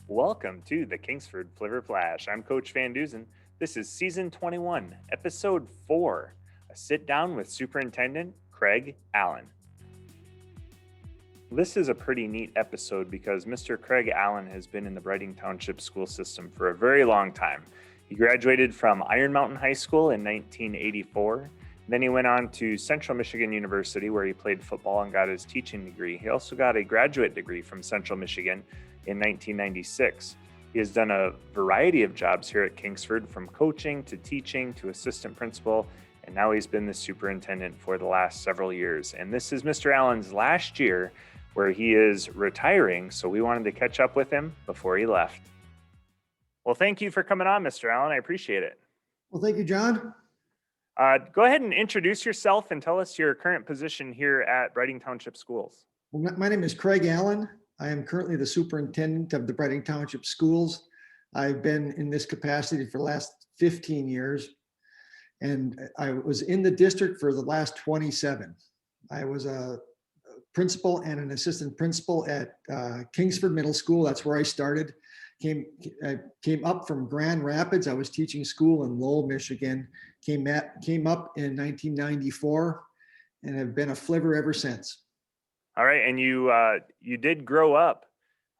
Welcome to the Kingsford Flavor Flash. I'm Coach Van Duzen. This is Season 21, Episode 4, a sit down with Superintendent Craig Allen. This is a pretty neat episode because Mr. Craig Allen has been in the Breitung Township school system for a very long time. He graduated from Iron Mountain High School in 1984. Then he went on to Central Michigan University, where he played football and got his teaching degree. He also got a graduate degree from Central Michigan in 1996. He has done a variety of jobs here at Kingsford, from coaching to teaching to assistant principal, and now he's been the superintendent for the last several years. And this is Mr. Allen's last year where he is retiring, so we wanted to catch up with him before he left. Well, thank you for coming on, Mr. Allen. I appreciate it. Well, thank you, John. Go ahead and introduce yourself and tell us your current position here at Breitung Township Schools. Well, my name is Craig Allen. I am currently the superintendent of the Breitung Township Schools. I've been in this capacity for the last 15 years, and I was in the district for the last 27. I was a principal and an assistant principal at Kingsford Middle School. That's where I started. I came up from Grand Rapids. I was teaching school in Lowell, Michigan. Came up in 1994 and have been a flivver ever since. All right, and you did grow up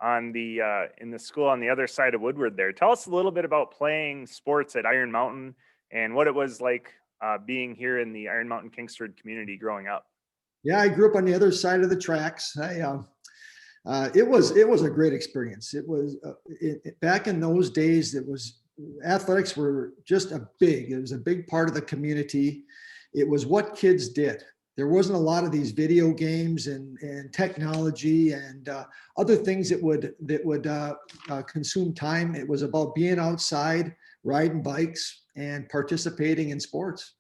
on the in the school on the other side of Woodward there. Tell us a little bit about playing sports at Iron Mountain and what it was like being here in the Iron Mountain Kingsford community growing up. Yeah, I grew up on the other side of the tracks. It was a great experience. It was back in those days. Athletics were just it was a big part of the community. It was what kids did. There wasn't a lot of these video games and technology and other things that would consume time. It was about being outside, riding bikes, and participating in sports.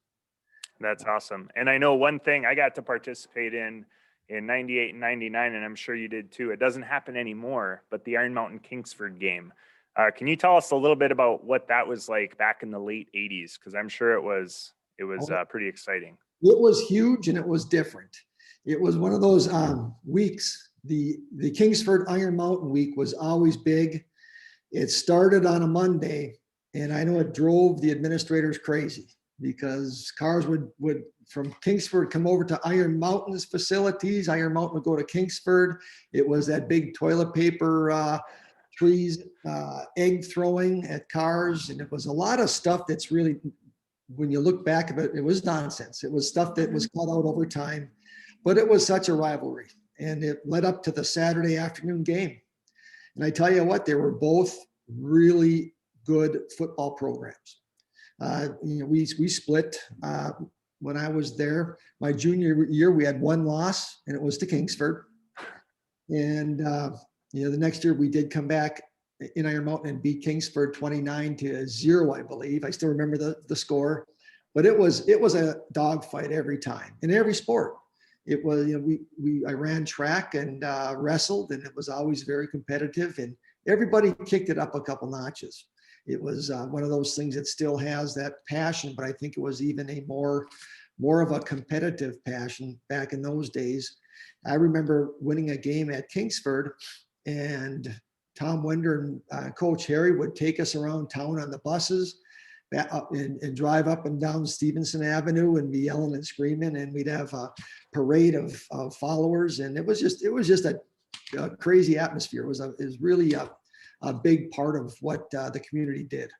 That's awesome. And I know one thing I got to participate in 98 and 99, and I'm sure you did too. It doesn't happen anymore, but the Iron Mountain Kingsford game. Can you tell us a little bit about what that was like back in the late 80s? Because I'm sure it was pretty exciting. It was huge and it was different. It was one of those weeks. The Kingsford Iron Mountain week was always big. It started on a Monday, and I know it drove the administrators crazy because cars would from Kingsford come over to Iron Mountain's facilities. Iron Mountain would go to Kingsford. It was that big toilet paper trees, egg throwing at cars. And it was a lot of stuff that's really, when you look back at it, it was nonsense. It was stuff that was cut out over time, but it was such a rivalry. And it led up to the Saturday afternoon game. And I tell you what, they were both really good football programs. We split when I was there. My junior year, we had one loss, and it was to Kingsford. And the next year we did come back in Iron Mountain and beat Kingsford 29-0, I believe. I still remember the score, but it was a dogfight every time in every sport. It was, I ran track and wrestled, and it was always very competitive, and everybody kicked it up a couple notches. It was one of those things that still has that passion, but I think it was even a more of a competitive passion back in those days. I remember winning a game at Kingsford, and Tom Winder and Coach Harry would take us around town on the buses and drive up and down Stevenson Avenue and be yelling and screaming, and we'd have a parade of followers, and it was just a crazy atmosphere. It was really a big part of what the community did.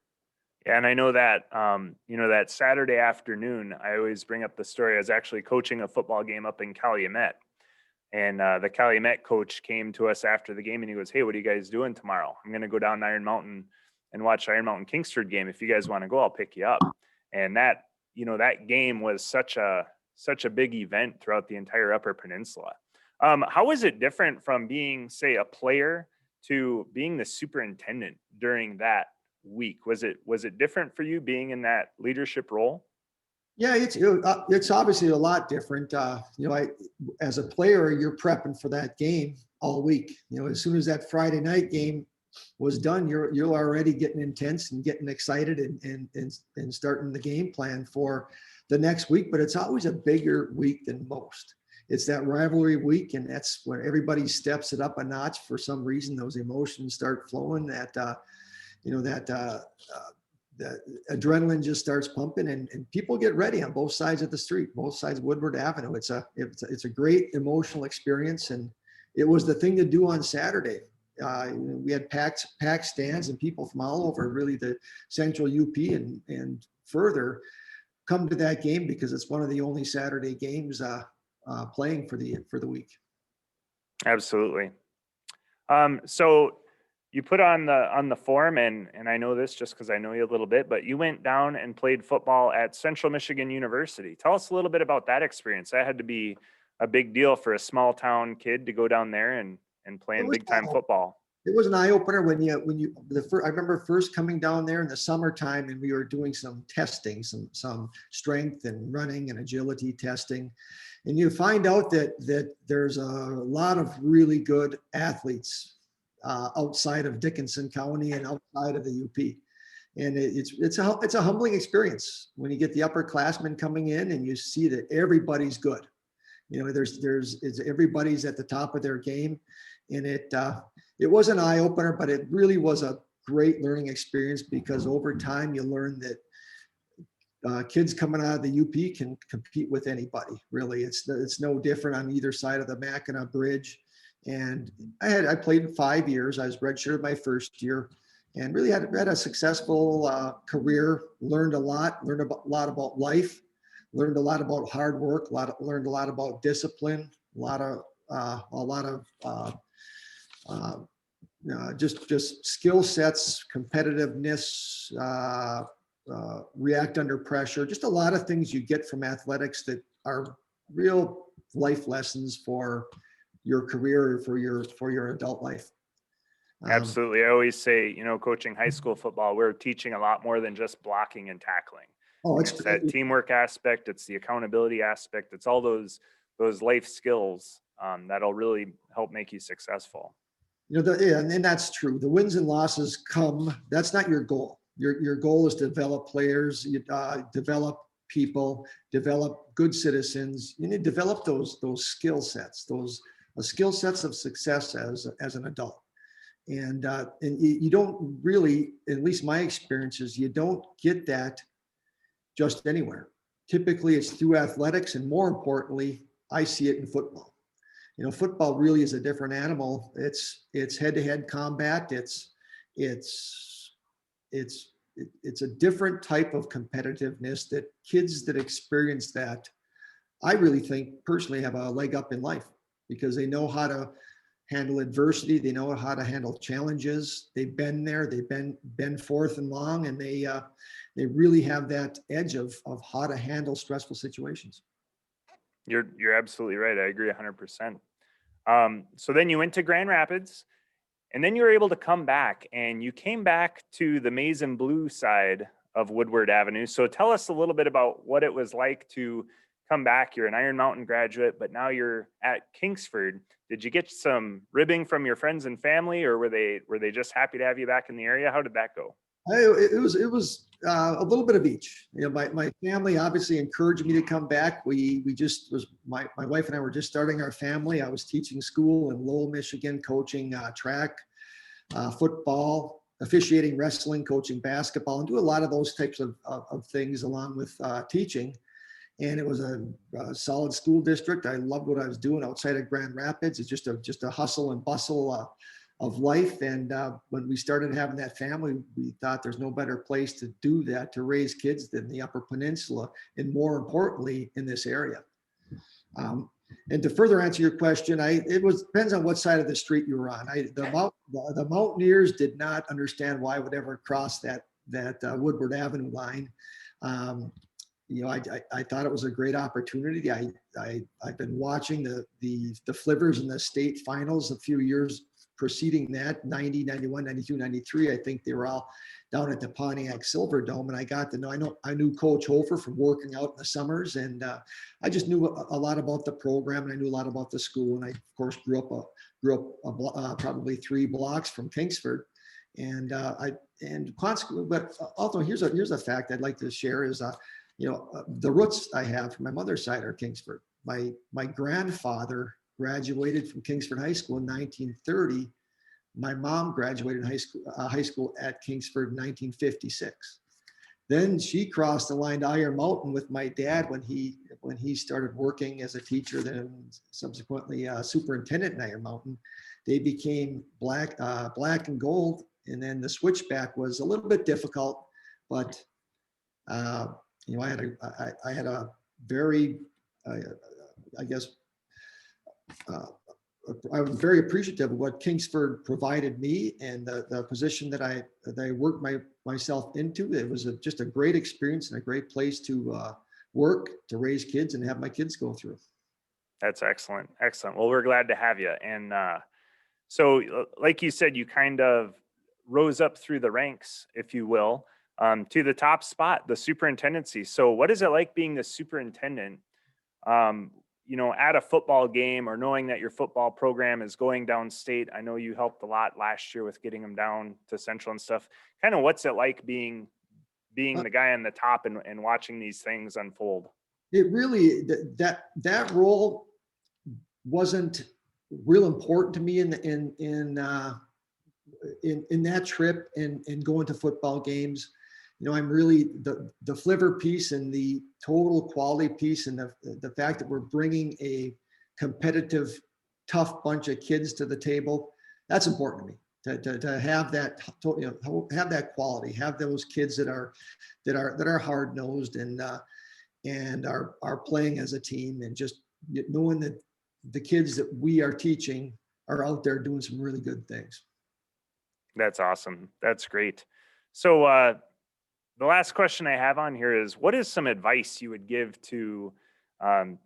Yeah, and I know that, that Saturday afternoon, I always bring up the story. I was actually coaching a football game up in Calumet, and the Calumet coach came to us after the game, and he goes, "Hey, what are you guys doing tomorrow? I'm going to go down to Iron Mountain and watch Iron Mountain Kingsford game. If you guys want to go, I'll pick you up." And that game was such a big event throughout the entire Upper Peninsula. How was it different from being, say, a player to being the superintendent during that week? Was it different for you being in that leadership role? Yeah, it's obviously a lot different. As a player, you're prepping for that game all week. As soon as that Friday night game was done, you're already getting intense and getting excited and starting the game plan for the next week. But it's always a bigger week than most. it's that rivalry week, and that's when everybody steps it up a notch. For some reason, those emotions start flowing. The adrenaline just starts pumping, and people get ready on both sides of the street, both sides of Woodward Avenue. It's a great emotional experience, and it was the thing to do on Saturday. We had packed stands, and people from all over, really the central UP and further, come to that game because it's one of the only Saturday games playing for the week. Absolutely. So you put on the form, and I know this just because I know you a little bit, but you went down and played football at Central Michigan University. Tell us a little bit about that experience. That had to be a big deal for a small town kid to go down there and play in big time football. It was an eye opener I remember first coming down there in the summertime, and we were doing some testing, some strength and running and agility testing. And you find out that there's a lot of really good athletes outside of Dickinson County and outside of the UP. And it's a humbling experience when you get the upperclassmen coming in and you see that everybody's good. Everybody's at the top of their game, and it was an eye opener, but it really was a great learning experience, because over time you learn that kids coming out of the UP can compete with anybody. Really, it's no different on either side of the Mackinac Bridge. And I played 5 years. I was redshirted my first year, and really had a successful career. Learned a lot about life. Learned a lot about hard work. Learned a lot about discipline. Just skill sets, competitiveness, react under pressure. Just a lot of things you get from athletics that are real life lessons for your career, for your adult life. Absolutely. I always say, coaching high school football, we're teaching a lot more than just blocking and tackling. It's that teamwork aspect. It's the accountability aspect. It's all those life skills that'll really help make you successful. And that's true. The wins and losses come. That's not your goal. Your goal is to develop players, develop people, develop good citizens. You need to develop those skill sets, those skill sets of success as an adult. And you don't really, at least my experiences, you don't get that just anywhere. Typically, it's through athletics, and more importantly, I see it in football. Football really is a different animal. It's head-to-head combat. It's a different type of competitiveness that kids that experience that, I really think personally, have a leg up in life, because they know how to handle adversity. They know how to handle challenges. They've been there. They've been forth and long, and they really have that edge of how to handle stressful situations. You're absolutely right. I agree 100%. So then you went to Grand Rapids, and then you were able to come back, and you came back to the maize and blue side of Woodward Avenue. So tell us a little bit about what it was like to come back. You're an Iron Mountain graduate, but now you're at Kingsford. Did you get some ribbing from your friends and family, or were they just happy to have you back in the area? How did that go? It was a little bit of each. My family obviously encouraged me to come back. My wife and I were just starting our family. I was teaching school in Lowell, Michigan, coaching track, football, officiating wrestling, coaching basketball, and do a lot of those types of things along with teaching. And it was a solid school district. I loved what I was doing outside of Grand Rapids. It's just a hustle and bustle of life. And when we started having that family, we thought there's no better place to do that, to raise kids, than the Upper Peninsula, and more importantly, in this area. And to further answer your question, depends on what side of the street you were on. The Mountaineers did not understand why I would ever cross that Woodward Avenue line. I thought it was a great opportunity. I've been watching the Flivers in the state finals a few years preceding that, 90, 91, 92, 93. I think they were all down at the Pontiac Silverdome, and I got to know, I knew Coach Hofer from working out in the summers, and I just knew a lot about the program, and I knew a lot about the school. And I, of course, grew up probably 3 blocks from Kingsford. And consequently, but also here's a fact I'd like to share is the roots I have from my mother's side are Kingsford. My grandfather graduated from Kingsford High School in 1930. My mom graduated high school at Kingsford in 1956. Then she crossed the line to Iron Mountain with my dad when he started working as a teacher, then subsequently superintendent in Iron Mountain. They became black and gold, and then the switchback was a little bit difficult, but I had a very, I guess, I was very appreciative of what Kingsford provided me and the position that I worked myself into. It was just a great experience and a great place to work, to raise kids and have my kids go through. That's excellent. Excellent. Well, we're glad to have you. And so, like you said, you kind of rose up through the ranks, if you will, to the top spot, the superintendency. So, what is it like being the superintendent? At a football game, or knowing that your football program is going downstate. I know you helped a lot last year with getting them down to Central and stuff. Kind of what's it like being the guy on the top and watching these things unfold? It really, that role wasn't real important to me in that trip and going to football games. I'm really the flavor piece and the total quality piece, and the fact that we're bringing a competitive, tough bunch of kids to the table. That's important to me, to have that, have that quality, have those kids that are hard nosed and are playing as a team, and just knowing that the kids that we are teaching are out there doing some really good things. That's awesome. That's great. So, the last question I have on here is, what is some advice you would give to,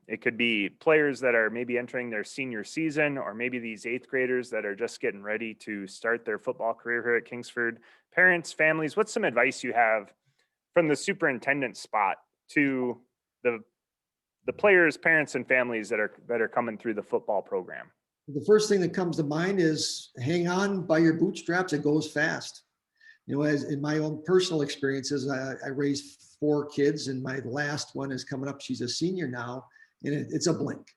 it could be players that are maybe entering their senior season, or maybe these eighth graders that are just getting ready to start their football career here at Kingsford, parents, families, what's some advice you have from the superintendent spot to the players, parents, and families that are coming through the football program? The first thing that comes to mind is hang on by your bootstraps. It goes fast. As in my own personal experiences, I raised 4 kids, and my last one is coming up. She's a senior now, and it's a blink.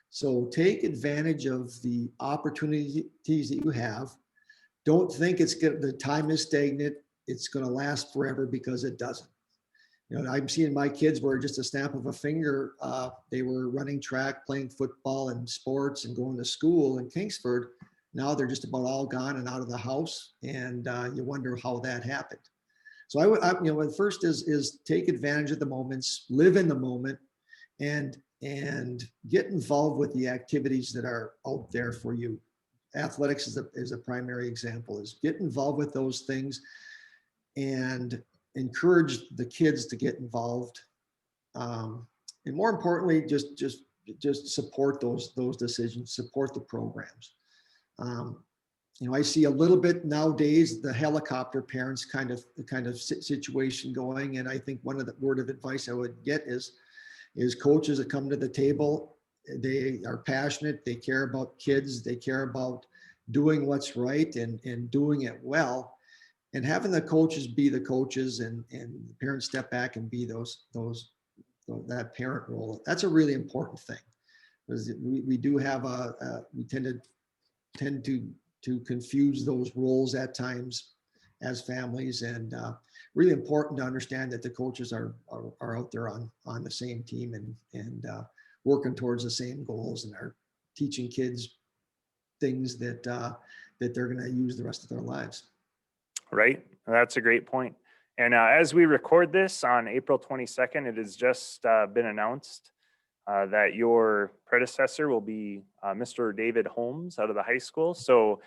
So take advantage of the opportunities that you have. Don't think the time is stagnant. It's going to last forever, because it doesn't. I'm seeing my kids where just a snap of a finger, they were running track, playing football and sports and going to school in Kingsford. Now they're just about all gone and out of the house, and you wonder how that happened. So the first is take advantage of the moments, live in the moment, and get involved with the activities that are out there for you. Athletics is a primary example. Is get involved with those things and encourage the kids to get involved. And more importantly, just support those decisions, support the programs. I see a little bit nowadays the helicopter parents kind of situation going, and I think one of the word of advice I would get is coaches that come to the table. They are passionate. They care about kids. They care about doing what's right and doing it well, and having the coaches be the coaches and the parents step back and be that parent role. That's a really important thing, because we do have we tend to confuse those roles at times as families, and really important to understand that the coaches are out there on the same team and working towards the same goals, and are teaching kids things that they're going to use the rest of their lives. Right. That's a great point. And as we record this on April 22nd, it has just been announced that your predecessor will be Mr. David Holmes out of the high school. So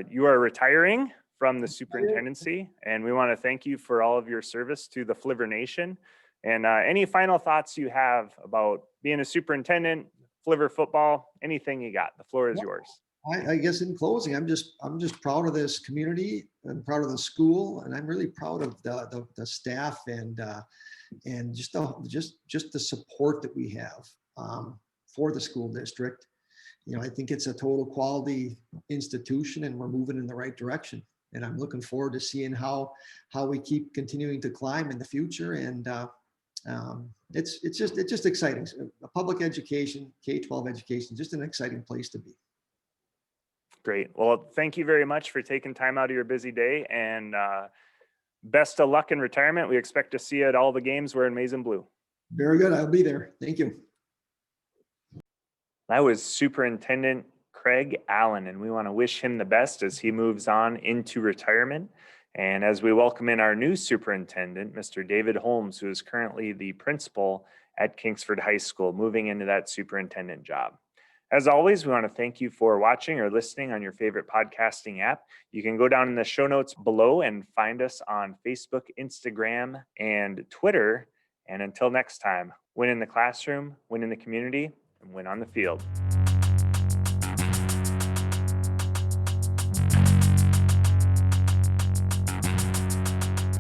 you are retiring from the superintendency, and we want to thank you for all of your service to the Flivver Nation. And any final thoughts you have about being a superintendent, Flivver football, anything you got, the floor is yours. I guess in closing, I'm just proud of this community. I'm proud of the school, and I'm really proud of the staff and just the support that we have for the school district. I think it's a total quality institution, and we're moving in the right direction. And I'm looking forward to seeing how we keep continuing to climb in the future, and It's just exciting. A public education, K-12 education, just an exciting place to be. Great. Well, thank you very much for taking time out of your busy day, and best of luck in retirement. We expect to see you at all the games wearing maize and blue. Very good. I'll be there. Thank you. That was Superintendent Craig Allen, and we want to wish him the best as he moves on into retirement. And as we welcome in our new superintendent, Mr. David Holmes, who is currently the principal at Kingsford High School, moving into that superintendent job. As always, we want to thank you for watching or listening on your favorite podcasting app. You can go down in the show notes below and find us on Facebook, Instagram, and Twitter. And until next time, win in the classroom, win in the community, and win on the field.